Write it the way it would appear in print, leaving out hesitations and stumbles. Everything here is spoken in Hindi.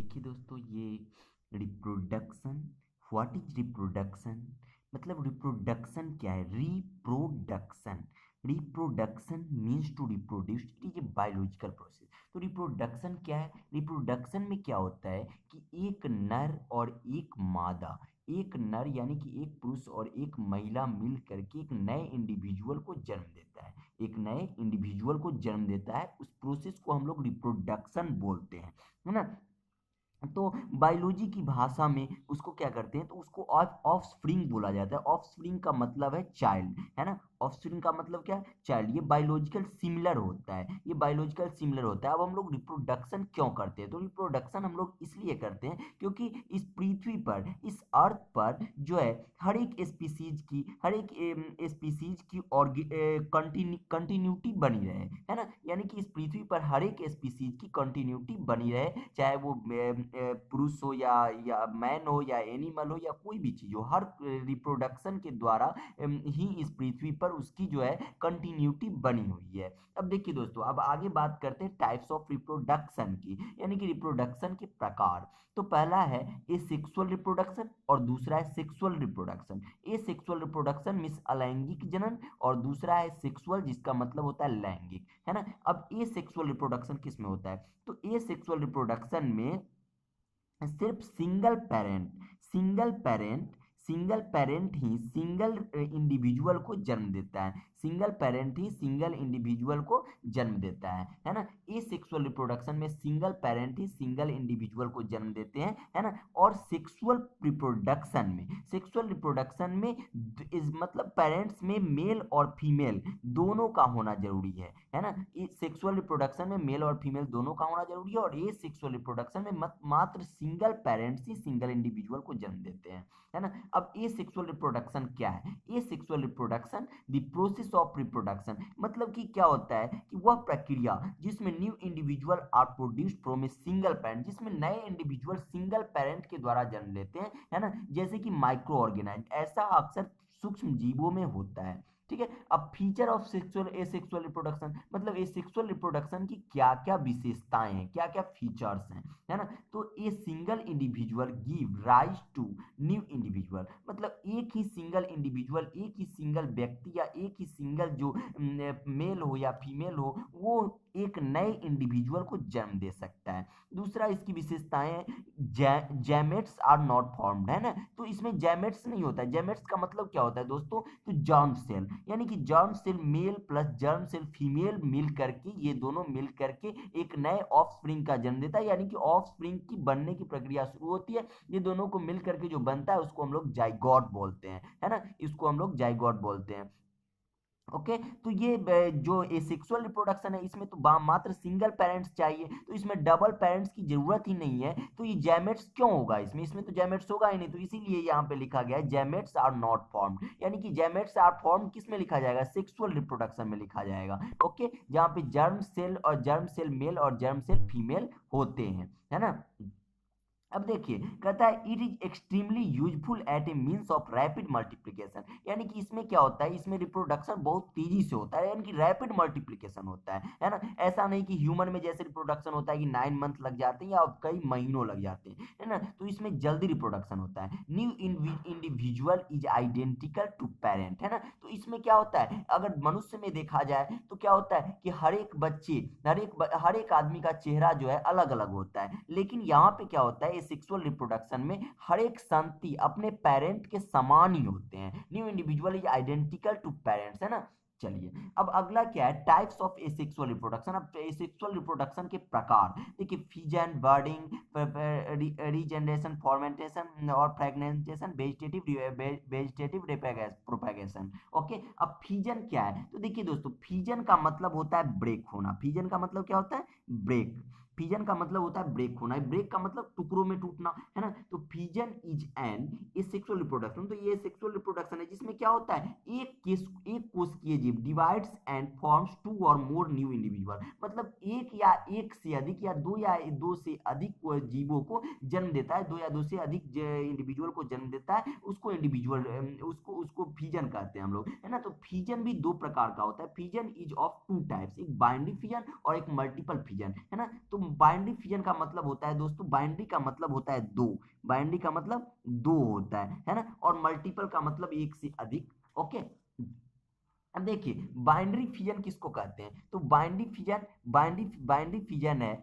देखिए दोस्तों, ये रिप्रोडक्शन। What is reproduction? मतलब रिप्रोडक्शन क्या है? Reproduction, reproduction means to reproduce, it is a biological process. तो रिप्रोडक्शन क्या है? रिप्रोडक्शन में क्या होता है कि एक नर और एक मादा, एक नर यानी कि एक पुरुष और एक महिला मिल करके एक नए इंडिविजुअल को जन्म देता है, एक नए इंडिविजुअल को जन्म देता है। उस प्रोसेस को हम लोग रिप्रोडक्शन बोलते हैं, है ना। तो बायोलॉजी की भाषा में उसको क्या करते हैं, तो उसको ऑफस्प्रिंग बोला जाता है। ऑफस्प्रिंग का मतलब है चाइल्ड, है ना। ऑफस्प्रिंग का मतलब क्या है? चाइल्ड। ये बायोलॉजिकल सिमिलर होता है, ये बायोलॉजिकल सिमिलर होता है। अब हम लोग रिप्रोडक्शन क्यों करते हैं? तो रिप्रोडक्शन हम लोग इसलिए करते हैं क्योंकि इस पृथ्वी पर, इस अर्थ पर जो है हर एक स्पीसीज की, हर एक स्पीसीज की और कंटिन्यूटी बनी रहे, है ना। यानी कि इस पृथ्वी पर हर एक स्पीसीज की कंटिन्यूटी बनी रहे, चाहे वो पुरुष हो या मैन हो या एनिमल हो या कोई भी चीज हो। हर रिप्रोडक्शन के द्वारा ही इस पृथ्वी पर उसकी जो है कंटिन्यूटी बनी हुई है। अब देखिए दोस्तों, अब आगे बात करते हैं टाइप्स ऑफ रिप्रोडक्शन की, यानी कि रिप्रोडक्शन के प्रकार। तो पहला है एसेक्सुअल रिप्रोडक्शन और दूसरा है sexual reproduction. Asexual reproduction means अलैंगिक जनन, और दूसरा है सेक्सुअल जिसका मतलब होता है लैंगिक, है ना। अब एसेक्सुअल रिप्रोडक्शन किस में होता है? तो एसेक्सुअल रिप्रोडक्शन में सिर्फ सिंगल पेरेंट ही सिंगल इंडिविजुअल को जन्म देता है। सिंगल पेरेंट ही सिंगल इंडिविजुअल को जन्म देता है ना। ये सेक्सुअल रिप्रोडक्शन में सिंगल पेरेंट ही सिंगल इंडिविजुअल को जन्म देते हैं, है ना। और सेक्सुअल रिप्रोडक्शन में इस मतलब पेरेंट्स में मेल और फीमेल दोनों का होना जरूरी है ना। सेक्सुअल रिप्रोडक्शन में मेल और फीमेल दोनों का होना जरूरी है, और ये सेक्सुअल रिप्रोडक्शन में मात्र सिंगल पेरेंट्स ही सिंगल इंडिविजुअल को जन्म देते हैं, है ना। अब ये सेक्सुअल रिप्रोडक्शन क्या है? ये sexual reproduction the process of reproduction, मतलब कि क्या होता है कि वह प्रक्रिया जिसमें new individual are produced from a single parent, जिसमें नए इंडिविजुअल सिंगल पेरेंट के द्वारा जन्म लेते हैं, है ना। जैसे कि माइक्रो ऑर्गेनाइज, ऐसा अक्सर सूक्ष्म जीवों में होता है, ठीक है। अब feature of sexual asexual reproduction, मतलब एसेक्सुअल रिप्रोडक्शन की क्या क्या विशेषताएं हैं, क्या क्या फीचर्स हैं, है ना। तो a single individual give rise to new individual, मतलब एक ही सिंगल इंडिविजुअल, एक ही सिंगल व्यक्ति या एक ही सिंगल जो मेल हो या फीमेल हो, वो एक नए इंडिविजुअल को जन्म दे सकता है। दूसरा इसकी विशेषताएं, जैमेट्स आर नॉट फॉर्म्ड, है ना। तो इसमें जैमेट्स नहीं होता है। जैमेट्स का मतलब क्या होता है दोस्तों? तो जर्म सेल, यानी कि germ cell male plus germ cell female मिल करके, ये दोनों मिल करके एक नए ऑफस्प्रिंग का जन्म देता है, यानी कि ऑफस्प्रिंग की बनने की प्रक्रिया शुरू होती है। ये दोनों को मिल करके जो बनता है उसको हम लोग जाइगोट बोलते हैं, है ना। इसको हम लोग जाइगोट बोलते हैं। ओके, तो ये जो एसेक्सुअल रिप्रोडक्शन है, इसमें तो मात्र सिंगल पेरेंट्स चाहिए, तो इसमें डबल पेरेंट्स की जरूरत ही नहीं है। तो ये जैमेट्स क्यों होगा इसमें तो जैमेट्स होगा ही नहीं, तो इसीलिए यहाँ पे लिखा गया है जैमेट्स आर नॉट फॉर्म्ड, यानी कि जैमेट्स आर फॉर्म्ड किस में लिखा जाएगा? सेक्सुअल रिप्रोडक्शन में लिखा जाएगा। ओके, जहाँ पे जर्म सेल मेल और जर्म सेल फीमेल होते हैं, है ना। अब देखिए, कहता है it is extremely useful at a means of rapid multiplication, यानी कि इसमें क्या होता है, इसमें रिप्रोडक्शन बहुत तेजी से होता है, यानी कि रैपिड मल्टीप्लिकेशन होता है ना। ऐसा नहीं कि ह्यूमन में जैसे रिप्रोडक्शन होता है कि 9 मंथ लग जाते हैं या कई महीनों लग जाते हैं, है ना। तो इसमें जल्दी रिप्रोडक्शन होता है। New individual is identical to parent, है ना। तो इसमें क्या होता है, अगर मनुष्य में देखा जाए तो क्या होता है कि हर एक आदमी का चेहरा जो है अलग अलग होता है, लेकिन यहाँ पे क्या होता है, सेक्सुअल रिप्रोडक्शन में हर एक संतति अपने पेरेंट के समान ही होते हैं। New individual is identical to parents, है ना। चलिए, अब अगला क्या है, टाइप्स ऑफ एसेक्सुअल रिप्रोडक्शन। अब एसेक्सुअल रिप्रोडक्शन के प्रकार देखिए, फिजन, बर्डिंग, रीजनरेशन, फॉर्मेंटेशन और फ्रेगमेंटेशन, वेजिटेटिव प्रोपेगेशन। ओके, अब फिजन क्या है? तो देखिए दोस्तों, फिजन का मतलब होता है ब्रेक होना। फिजन का मतलब क्या होता है? ब्रेक। फिजन का मतलब होता है ब्रेक होना। ब्रेक का मतलब टुकड़ों में टूटना, है ना। तो fission is an sexual reproduction, तो ये सेक्सुअल रिप्रोडक्शन है जिसमें क्या होता है, एक कोशिकीय जीव डिवाइड्स एंड फॉर्म्स टू और मोर न्यू इंडिविजुअल, मतलब एक से अधिक या दो से अधिक जीवों को जन्म देता है, दो या दो से अधिक इंडिविजुअल को जन्म देता है, उसको इंडिविजुअल उसको उसको फिजन कहते हैं हम लोग, है ना। तो फिजन भी दो प्रकार का होता है। Fission is of two types, एक बाइनरी फिजन और एक मल्टीपल फिजन, है ना। तो बाइनरी फिजन का मतलब होता है दोस्तों, बाइनरी का मतलब होता है दो, बाइनरी का मतलब दो होता है ना, और मल्टीपल का मतलब एक से अधिक। ओके, अब देखिए बाइनरी फिजन किसको कहते हैं, तो बाइनरी फिजन है